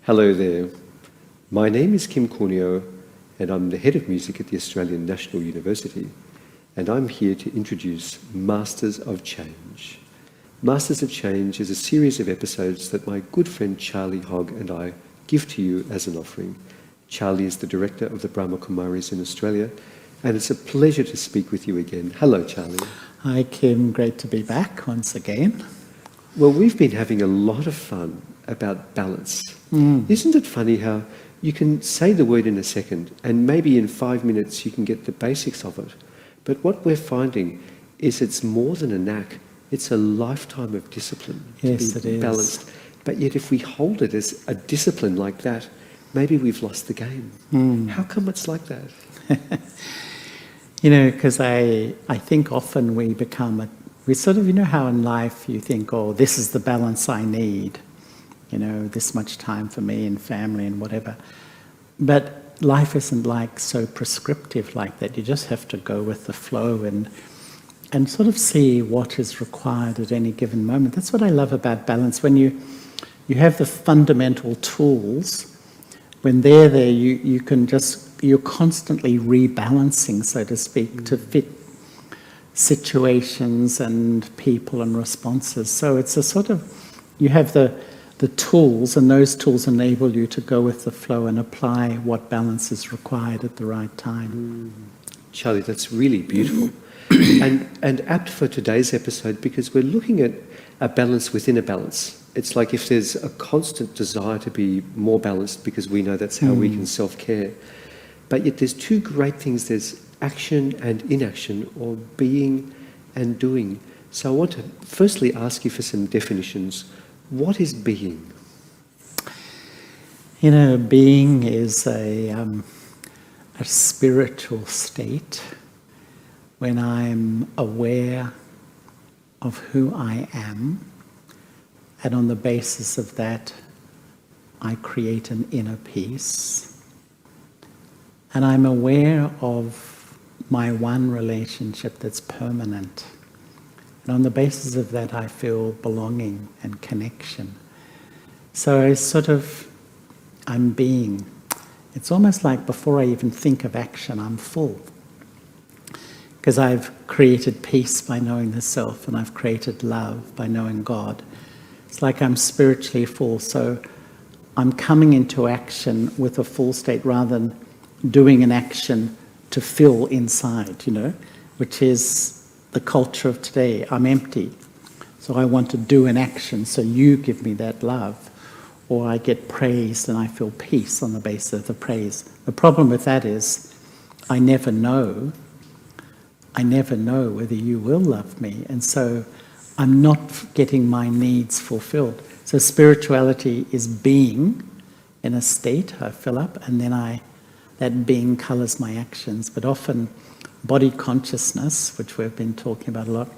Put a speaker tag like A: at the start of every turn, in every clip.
A: Hello there. My name is Kim Cunio, and I'm the head of music at the Australian National University, and I'm here to introduce Masters of Change. Masters of Change is a series of episodes that my good friend Charlie Hogg and I give to you as an offering. Charlie is the director of the Brahma Kumaris in Australia, and it's a pleasure to speak with you again. Hello, Charlie.
B: Hi, Kim. Great to be back once again.
A: Well, we've been having a lot of fun about balance. Isn't it funny how you can say the word in a second and maybe in 5 minutes you can get the basics of it? But what we're finding is it's more than a knack, it's a lifetime of discipline to be balanced. But yet if we hold it as a discipline like that, maybe we've lost the game. How come it's like that?
B: Because I think often we become, we sort of, how in life you think, oh, this is the balance I need. This much time for me and family and whatever. But life isn't like so prescriptive like that. You just have to go with the flow and sort of see what is required at any given moment. That's what I love about balance. When you have the fundamental tools, when they're there, you can you're constantly rebalancing, so to speak, to fit situations and people and responses. So it's a sort of, you have the tools, and those tools enable you to go with the flow and apply what balance is required at the right time.
A: Charlie, that's really beautiful. and apt for today's episode, because we're looking at a balance within a balance. It's like if there's a constant desire to be more balanced, because we know that's how we can self-care. But yet there's two great things. There's action and inaction, or being and doing. So I want to firstly ask you for some definitions. What is being?
B: Being is a spiritual state when I'm aware of who I am, and on the basis of that, I create an inner peace. And I'm aware of my one relationship that's permanent. And on the basis of that, I feel belonging and connection. So I'm being. It's almost like before I even think of action, I'm full. Because I've created peace by knowing the self, and I've created love by knowing God. It's like I'm spiritually full. So I'm coming into action with a full state rather than doing an action to fill inside, which is the culture of today. I'm empty, so I want to do an action, so you give me that love. Or I get praised and I feel peace on the basis of the praise. The problem with that is I never know whether you will love me, and so I'm not getting my needs fulfilled. So spirituality is being in a state, I fill up, and then that being colours my actions. But often body consciousness, which we've been talking about a lot,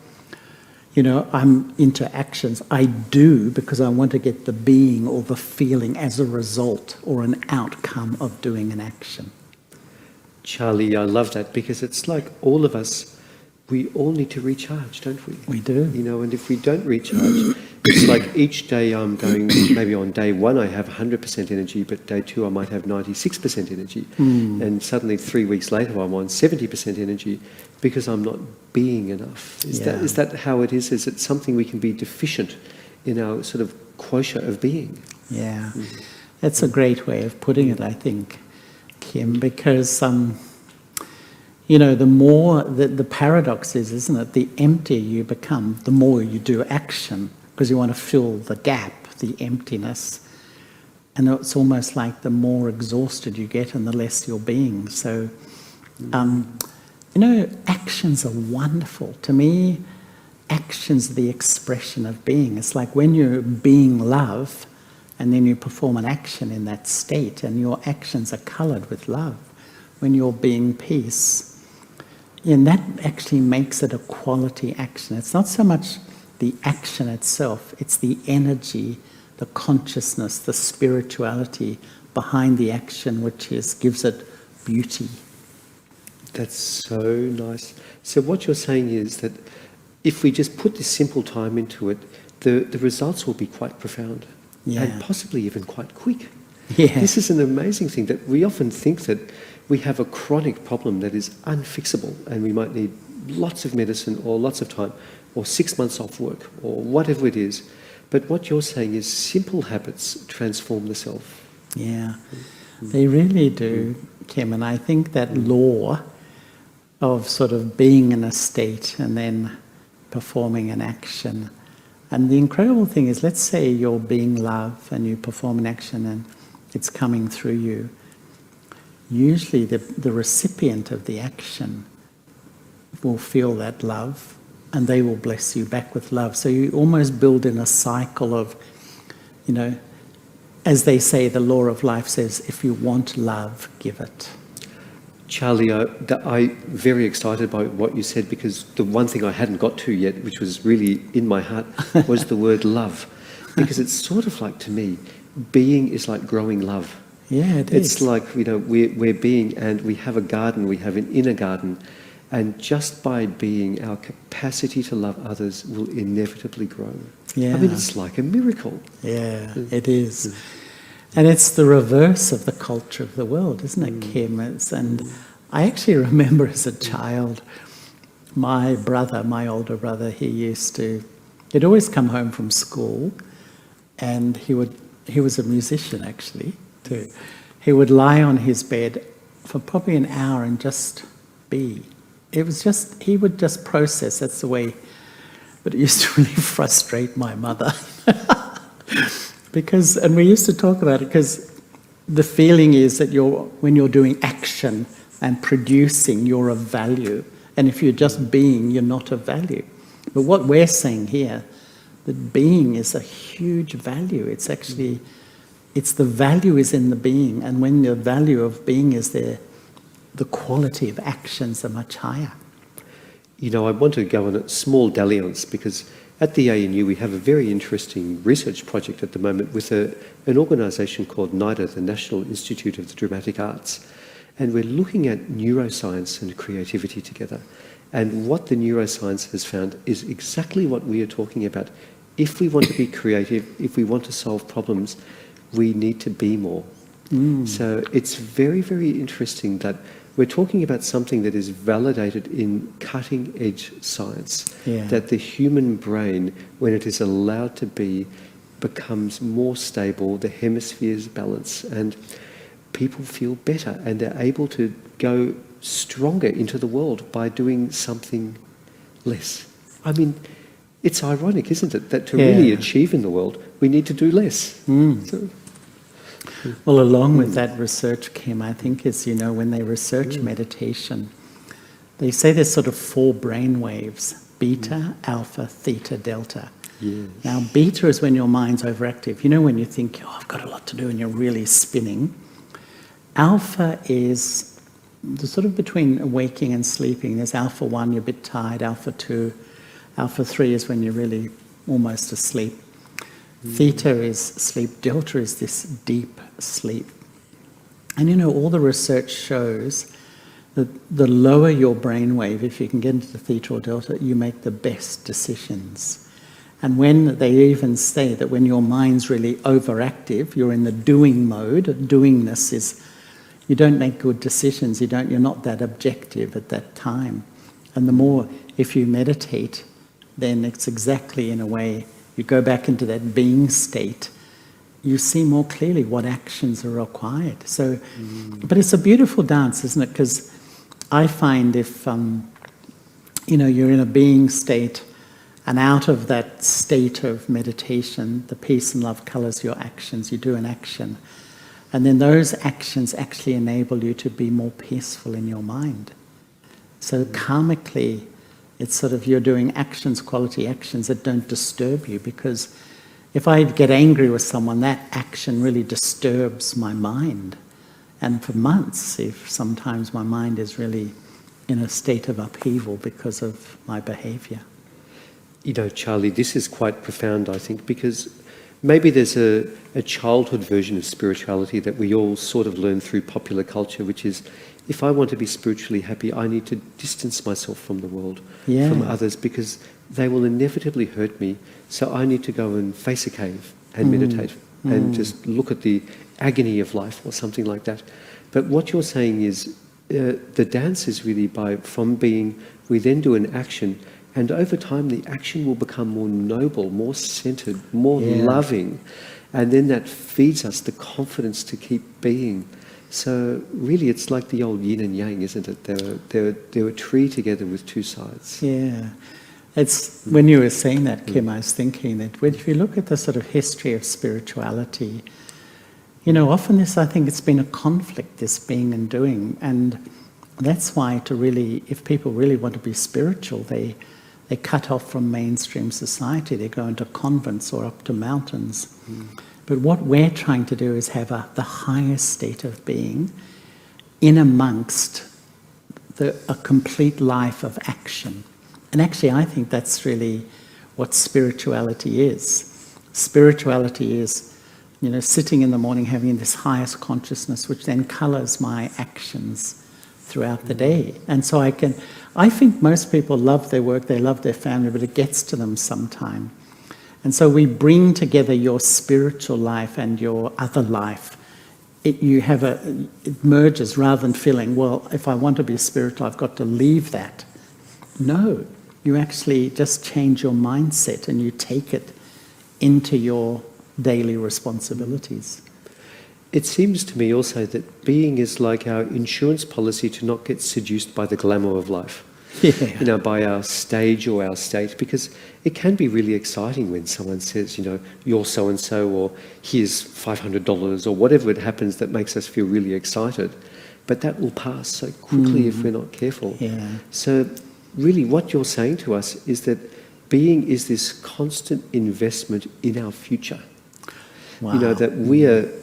B: I'm into actions. I do because I want to get the being or the feeling as a result or an outcome of doing an action.
A: Charlie, I love that, because it's like all of us, we all need to recharge, don't we?
B: We do.
A: And if we don't recharge, it's like each day I'm going, maybe on day one I have 100% energy, but day two I might have 96% energy. And suddenly 3 weeks later I'm on 70% energy because I'm not being enough. Is that how it is? Is it something we can be deficient in our sort of quotient of being?
B: Yeah, that's a great way of putting it, I think, Kim, because the paradox is, isn't it, the emptier you become, the more you do action, because you want to fill the gap, the emptiness. And it's almost like the more exhausted you get and the less you're being. So, actions are wonderful. To me, actions are the expression of being. It's like when you're being love, and then you perform an action in that state, and your actions are coloured with love. When you're being peace, and that actually makes it a quality action. It's not so much the action itself, it's the energy, the consciousness, the spirituality behind the action, which gives it beauty.
A: That's so nice. So what you're saying is that if we just put this simple time into it, the results will be quite profound and possibly even quite quick.
B: Yeah.
A: This is an amazing thing that we often think that we have a chronic problem that is unfixable and we might need lots of medicine or lots of time or 6 months off work or whatever it is. But what you're saying is simple habits transform the self.
B: Yeah, they really do, Kim. And I think that law of sort of being in a state and then performing an action. And the incredible thing is, let's say you're being love and you perform an action and it's coming through you. Usually the recipient of the action will feel that love and they will bless you back with love. So you almost build in a cycle of, you know, as they say, the law of life says, if you want love, give it.
A: Charlie, I'm very excited by what you said, because the one thing I hadn't got to yet, which was really in my heart, was the word love. Because it's sort of like, to me, being is like growing love.
B: Yeah, it is.
A: It's like, you know, we're being, and we have a garden, we have an inner garden, and just by being, our capacity to love others will inevitably grow.
B: Yeah.
A: I mean, it's like a miracle.
B: Yeah, it is. And it's the reverse of the culture of the world, isn't it, Kim? And I actually remember as a child, my brother, my older brother, he'd always come home from school, and he was a musician actually too. He would lie on his bed for probably an hour and just be. It was just, he would just process, that's the way, but it used to really frustrate my mother. Because, and we used to talk about it, because the feeling is that when you're doing action and producing, you're of value. And if you're just being, you're not of value. But what we're saying here, that being is a huge value. It's actually, it's the value is in the being. And when the value of being is there, the quality of actions are much higher.
A: You know, I want to go on a small dalliance, because at the ANU we have a very interesting research project at the moment with an organisation called NIDA, the National Institute of the Dramatic Arts. And we're looking at neuroscience and creativity together. And what the neuroscience has found is exactly what we are talking about. If we want to be creative, if we want to solve problems, we need to be more. So it's very, very interesting that we're talking about something that is validated in cutting-edge science, that the human brain, when it is allowed to be, becomes more stable, the hemispheres balance, and people feel better, and they're able to go stronger into the world by doing something less. I mean, it's ironic, isn't it, that to really achieve in the world, we need to do less. So,
B: well, along with that research, Kim, I think is, you know, when they research meditation, they say there's sort of 4 brain waves: beta, alpha, theta, delta.
A: Yes.
B: Now, beta is when your mind's overactive. You know, when you think, oh, I've got a lot to do, and you're really spinning. Alpha is the sort of between waking and sleeping. There's alpha 1, you're a bit tired. Alpha 2, alpha 3 is when you're really almost asleep. Theta is sleep, delta is this deep sleep. And you know, all the research shows that the lower your brainwave, if you can get into the theta or delta, you make the best decisions. And when they even say that when your mind's really overactive, you're in the doing mode. Doingness is, you don't make good decisions, you're not that objective at that time. And the more, if you meditate, then it's exactly in a way, you go back into that being state, you see more clearly what actions are required. So, but it's a beautiful dance, isn't it? Because I find if, you know, you're in a being state, and out of that state of meditation, the peace and love colours your actions, you do an action. And then those actions actually enable you to be more peaceful in your mind. So karmically, it's sort of you're doing actions, quality actions that don't disturb you, because if I get angry with someone, that action really disturbs my mind. And for months, if sometimes my mind is really in a state of upheaval because of my behaviour.
A: You know, Charlie, this is quite profound, I think, because maybe there's a childhood version of spirituality that we all sort of learn through popular culture, which is, if I want to be spiritually happy, I need to distance myself from the world, from others, because they will inevitably hurt me, so I need to go and face a cave and meditate and just look at the agony of life or something like that. But what you're saying is the dance is really from being, we then do an action, and over time the action will become more noble, more centered, more loving, and then that feeds us the confidence to keep being. So really it's like the old yin and yang, isn't it? They're a tree together with two sides.
B: Yeah. It's, when you were saying that, Kim, I was thinking that if you look at the sort of history of spirituality, you know, often I think it's been a conflict, this being and doing, and that's why if people really want to be spiritual, they cut off from mainstream society, they go into convents or up to mountains. But what we're trying to do is have the highest state of being in amongst a complete life of action. And actually, I think that's really what spirituality is. Spirituality is, you know, sitting in the morning having this highest consciousness, which then colours my actions throughout the day. And so I think most people love their work, they love their family, but it gets to them sometime. And so we bring together your spiritual life and your other life. It merges, rather than feeling, well, if I want to be spiritual, I've got to leave that. No, you actually just change your mindset and you take it into your daily responsibilities.
A: It seems to me also that being is like our insurance policy to not get seduced by the glamour of life.
B: Yeah.
A: You know, by our stage or our state, because it can be really exciting when someone says, you know, you're so-and-so, or here's $500, or whatever it happens that makes us feel really excited. But that will pass so quickly if we're not careful.
B: Yeah.
A: So really what you're saying to us is that being is this constant investment in our future.
B: Wow.
A: You know, that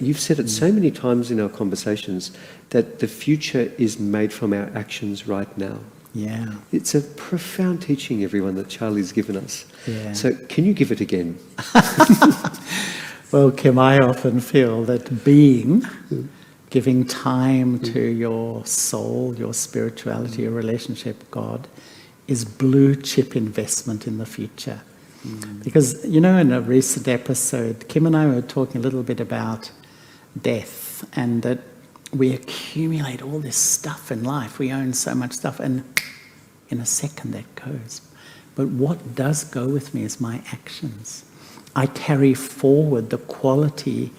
A: you've said it so many times in our conversations, that the future is made from our actions right now.
B: Yeah.
A: It's a profound teaching, everyone, that Charlie's given us.
B: Yeah.
A: So can you give it again?
B: Well, Kim, I often feel that giving time to your soul, your spirituality, your relationship with God, is blue chip investment in the future. Because, you know, in a recent episode, Kim and I were talking a little bit about death, and that we accumulate all this stuff in life. We own so much stuff, and in a second that goes. But what does go with me is my actions. I carry forward the quality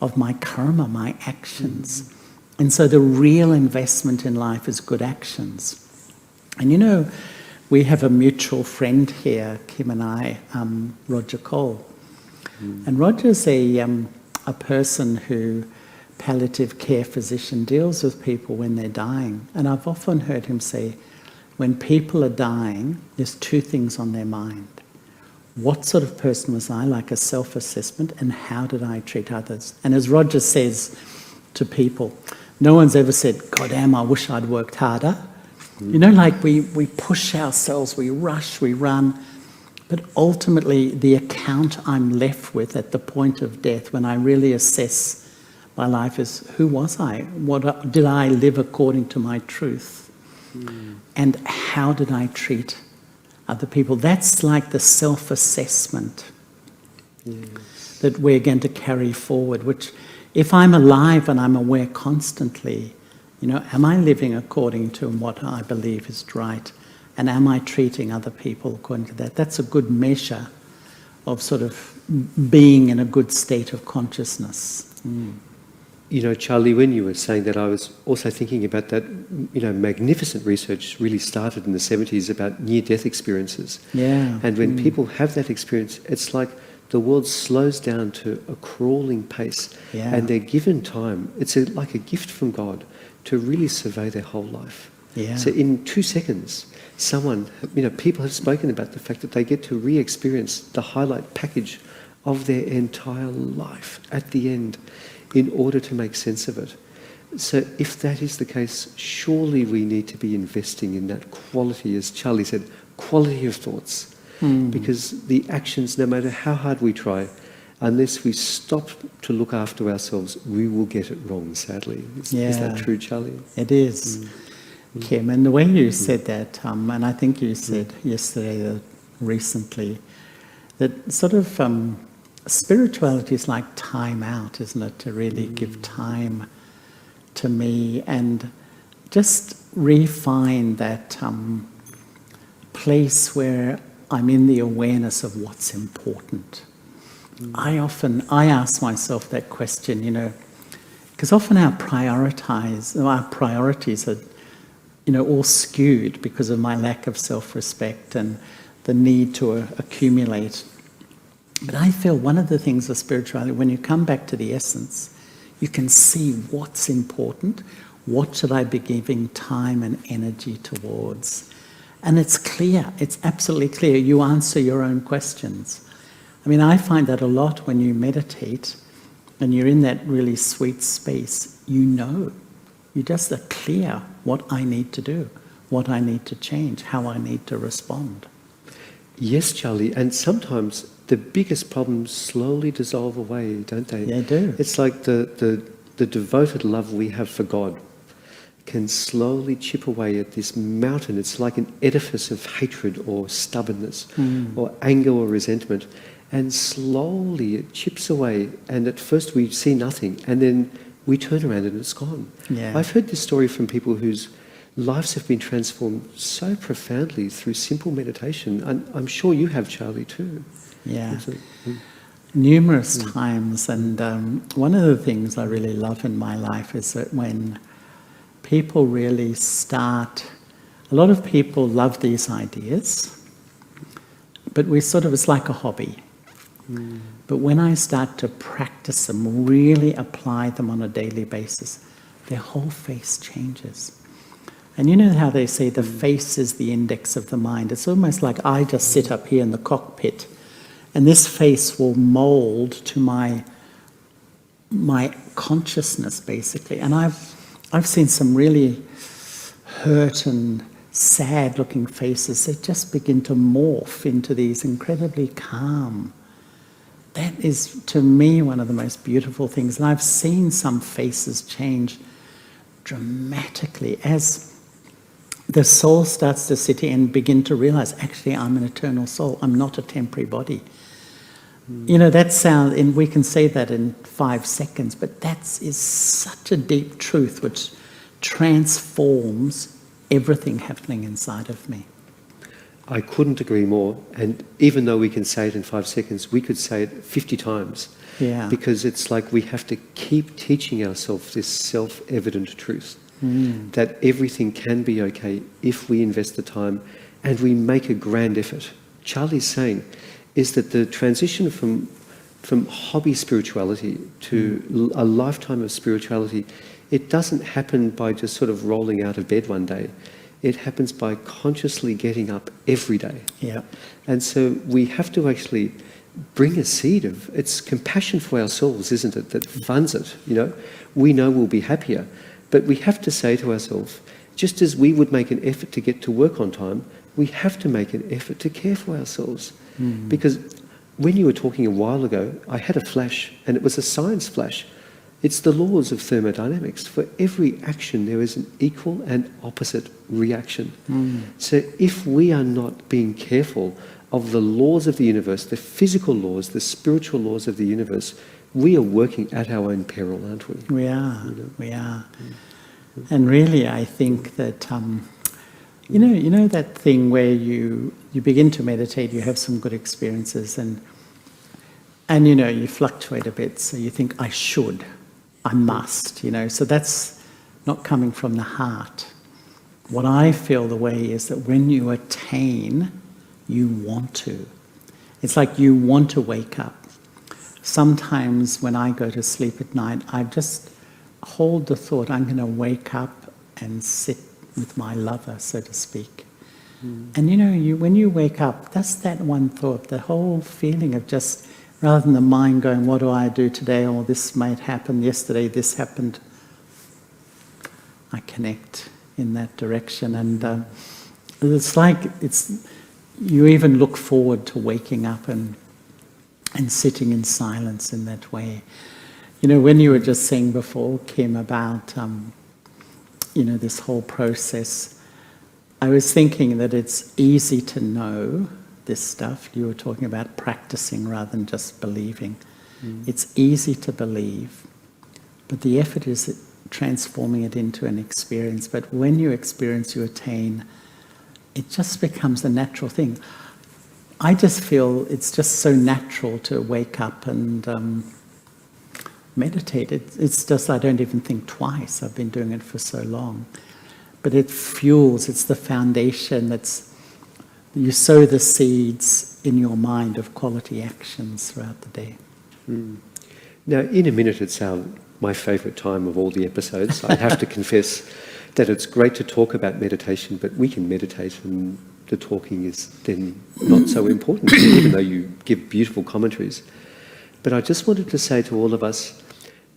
B: of my karma, my actions. And so the real investment in life is good actions. And you know, we have a mutual friend here, Kim and I, Roger Cole. And Roger's a person who, palliative care physician, deals with people when they're dying. And I've often heard him say, when people are dying, there's two things on their mind. What sort of person was I, like a self-assessment, and how did I treat others? And as Roger says to people, no one's ever said, God damn, I wish I'd worked harder. You know, like we push ourselves, we rush, we run. But ultimately, the account I'm left with at the point of death, when I really assess my life, is who was I? What did I live according to my truth? And how did I treat other people? That's like the self-assessment that we're going to carry forward, which if I'm alive and I'm aware constantly, you know, am I living according to what I believe is right? And am I treating other people according to that? That's a good measure of sort of being in a good state of consciousness.
A: You know, Charlie, when you were saying that, I was also thinking about that, you know, magnificent research really started in the 70s about near-death experiences.
B: Yeah.
A: And when people have that experience, it's like the world slows down to a crawling pace, and they're given time. It's like a gift from God to really survey their whole life.
B: Yeah.
A: So in 2 seconds, people have spoken about the fact that they get to re-experience the highlight package of their entire life at the end in order to make sense of it. So if that is the case, surely we need to be investing in that quality, as Charlie said, quality of thoughts. Because the actions, no matter how hard we try, unless we stop to look after ourselves, we will get it wrong, sadly. Is that true, Charlie?
B: It is, Kim. And the way you said that, and I think you said yesterday that recently that sort of spirituality is like time out, isn't it? To really give time to me and just refine that place where I'm in the awareness of what's important. I ask myself that question, because often our priorities are, all skewed because of my lack of self-respect and the need to accumulate. But I feel one of the things of spirituality, when you come back to the essence, you can see what's important, what should I be giving time and energy towards. And it's clear, it's absolutely clear. You answer your own questions. I mean, I find that a lot when you meditate and you're in that really sweet space, you just are clear what I need to do, what I need to change, how I need to respond.
A: Yes, Charlie, and sometimes the biggest problems slowly dissolve away, don't they?
B: They do.
A: It's like the devoted love we have for God can slowly chip away at this mountain. It's like an edifice of hatred or stubbornness or anger or resentment. And slowly it chips away. And at first we see nothing. And then we turn around and it's gone.
B: Yeah.
A: I've heard this story from people whose lives have been transformed so profoundly through simple meditation. And I'm sure you have, Charlie, too.
B: Yeah. Numerous times. And one of the things I really love in my life is that when people really start, a lot of people love these ideas, but it's like a hobby. But when I start to practice them, really apply them on a daily basis, their whole face changes. And you know how they say the face is the index of the mind? It's almost like I just sit up here in the cockpit and this face will mold to my consciousness, basically. And I've seen some really hurt and sad-looking faces that just begin to morph into these incredibly calm. That is, to me, one of the most beautiful things. And I've seen some faces change dramatically as the soul starts to sit in and begin to realize, actually, I'm an eternal soul. I'm not a temporary body. That sound, and we can say that in 5 seconds, but that is such a deep truth which transforms everything happening inside of me.
A: I couldn't agree more. And even though we can say it in 5 seconds, we could say it 50 times.
B: Yeah.
A: Because it's like we have to keep teaching ourselves this self-evident truth. That everything can be okay if we invest the time and we make a grand effort. Charlie's saying is that the transition from hobby spirituality to a lifetime of spirituality, it doesn't happen by just sort of rolling out of bed one day. It happens by consciously getting up every day.
B: Yeah.
A: And so we have to actually bring a seed of, it's compassion for ourselves, isn't it, that funds it, We know we'll be happier, but we have to say to ourselves, just as we would make an effort to get to work on time, we have to make an effort to care for ourselves. Because when you were talking a while ago, I had a flash, and it was a science flash. It's the laws of thermodynamics. For every action, there is an equal and opposite reaction. So if we are not being careful of the laws of the universe, the physical laws, the spiritual laws of the universe, we are working at our own peril, aren't we?
B: We are. We are. And really, I think that, that thing where you begin to meditate, you have some good experiences, and you fluctuate a bit, so you think, I should. I must, so that's not coming from the heart. What I feel the way is that when you attain, you want to. It's like you want to wake up. Sometimes when I go to sleep at night, I just hold the thought, I'm going to wake up and sit with my lover, so to speak. And when you wake up, that's that one thought, the whole feeling of just, rather than the mind going, what do I do today? Or this might happen, yesterday this happened. I connect in that direction. And it's like, you even look forward to waking up and sitting in silence in that way. When you were just saying before, Kim, about, this whole process, I was thinking that it's easy to know this stuff. You were talking about practicing rather than just believing. It's easy to believe, but the effort is transforming it into an experience. But when you experience, you attain, it just becomes a natural thing. I just feel it's just so natural to wake up and meditate. It's just I don't even think twice. I've been doing it for so long. But it fuels, it's the foundation you sow the seeds in your mind of quality actions throughout the day.
A: Now, in a minute, it's my favourite time of all the episodes. I have to confess that it's great to talk about meditation, but we can meditate and the talking is then not so important, even though you give beautiful commentaries. But I just wanted to say to all of us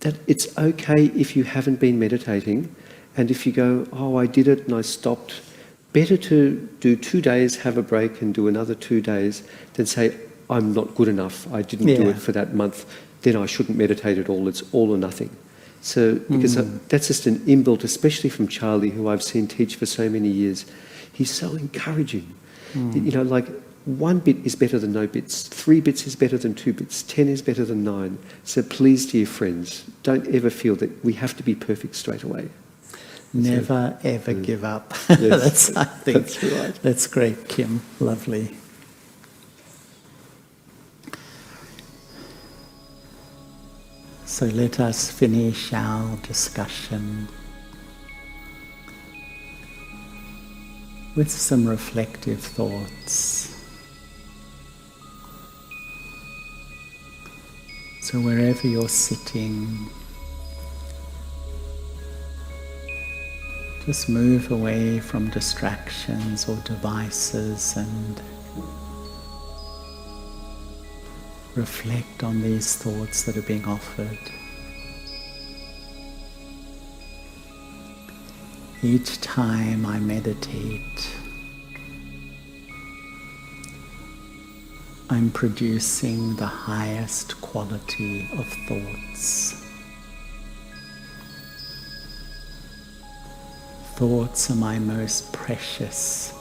A: that it's okay if you haven't been meditating, and if you go, oh, I did it and I stopped, better to do 2 days, have a break and do another 2 days than say, I'm not good enough, I didn't do it for that month, then I shouldn't meditate at all, it's all or nothing. So, because that's just an inbuilt, especially from Charlie, who I've seen teach for so many years. He's so encouraging. You know, like 1 bit is better than no bits, 3 bits is better than 2 bits, 10 is better than 9. So please, dear friends, don't ever feel that we have to be perfect straight away.
B: Never, ever give up.
A: Yes,
B: I think
A: that's right.
B: That's great, Kim. Lovely. So let us finish our discussion with some reflective thoughts. So wherever you're sitting, just move away from distractions or devices and reflect on these thoughts that are being offered. Each time I meditate, I'm producing the highest quality of thoughts. Thoughts are my most precious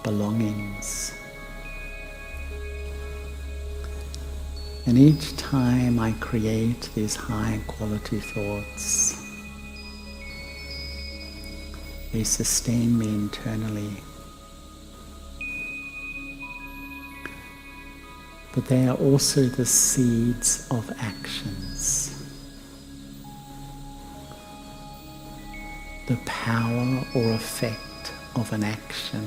B: belongings. And each time I create these high quality thoughts, they sustain me internally. But they are also the seeds of actions. The power or effect of an action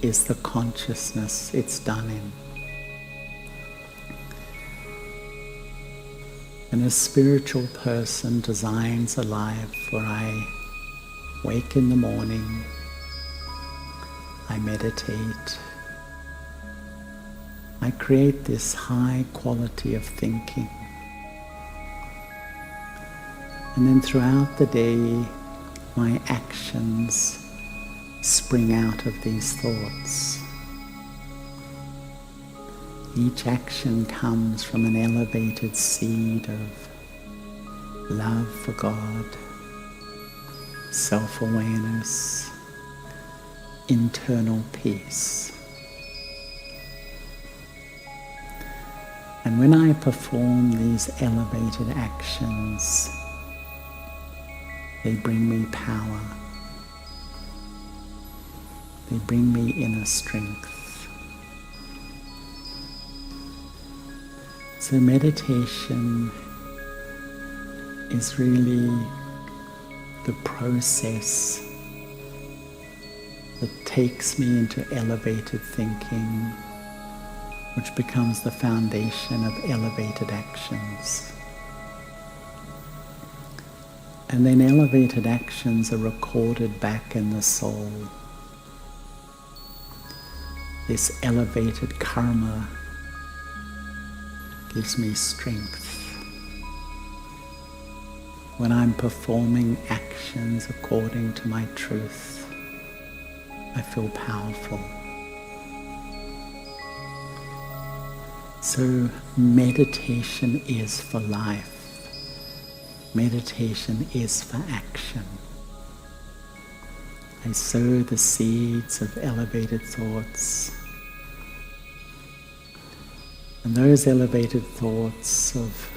B: is the consciousness it's done in. And a spiritual person designs a life where I wake in the morning, I meditate, I create this high quality of thinking. And then throughout the day, my actions spring out of these thoughts. Each action comes from an elevated seed of love for God, self-awareness, internal peace. And when I perform these elevated actions, they bring me power. They bring me inner strength. So meditation is really the process that takes me into elevated thinking, which becomes the foundation of elevated actions. And then elevated actions are recorded back in the soul. This elevated karma gives me strength. When I'm performing actions according to my truth, I feel powerful. So meditation is for life. Meditation is for action. I sow the seeds of elevated thoughts And those elevated thoughts of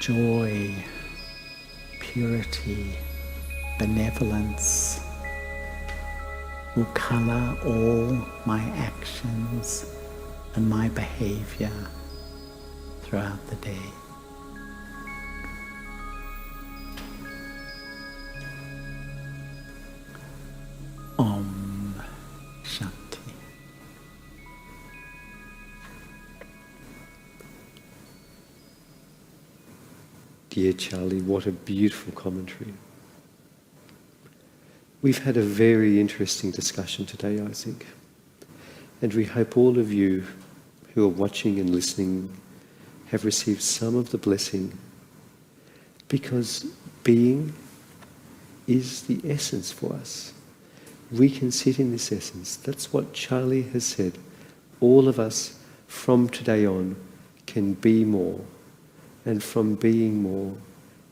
B: joy, purity, benevolence will color all my actions and my behavior throughout the day. Om Shanti.
A: Dear Charlie, what a beautiful commentary. We've had a very interesting discussion today, I think. And we hope all of you who are watching and listening have received some of the blessing, because being is the essence for us. We can sit in this essence. That's what Charlie has said. All of us from today on can be more. And from being more,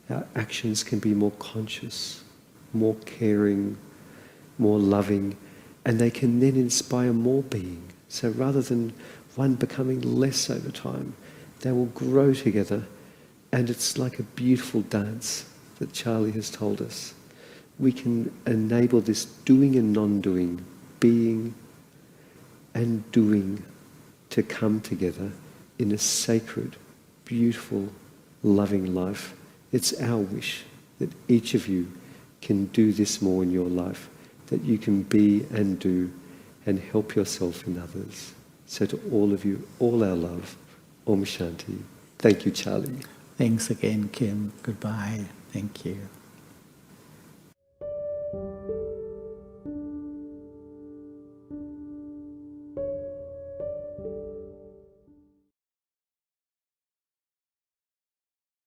A: our actions can be more conscious, more caring, more loving, and they can then inspire more being. So rather than one becoming less over time, they will grow together, and it's like a beautiful dance that Charlie has told us. We can enable this doing and non-doing, being and doing, to come together in a sacred, beautiful, loving life. It's our wish that each of you can do this more in your life, that you can be and do and help yourself and others. So to all of you, all our love. Om Shanti. Thank you, Charlie.
B: Thanks again, Kim. Goodbye. Thank you.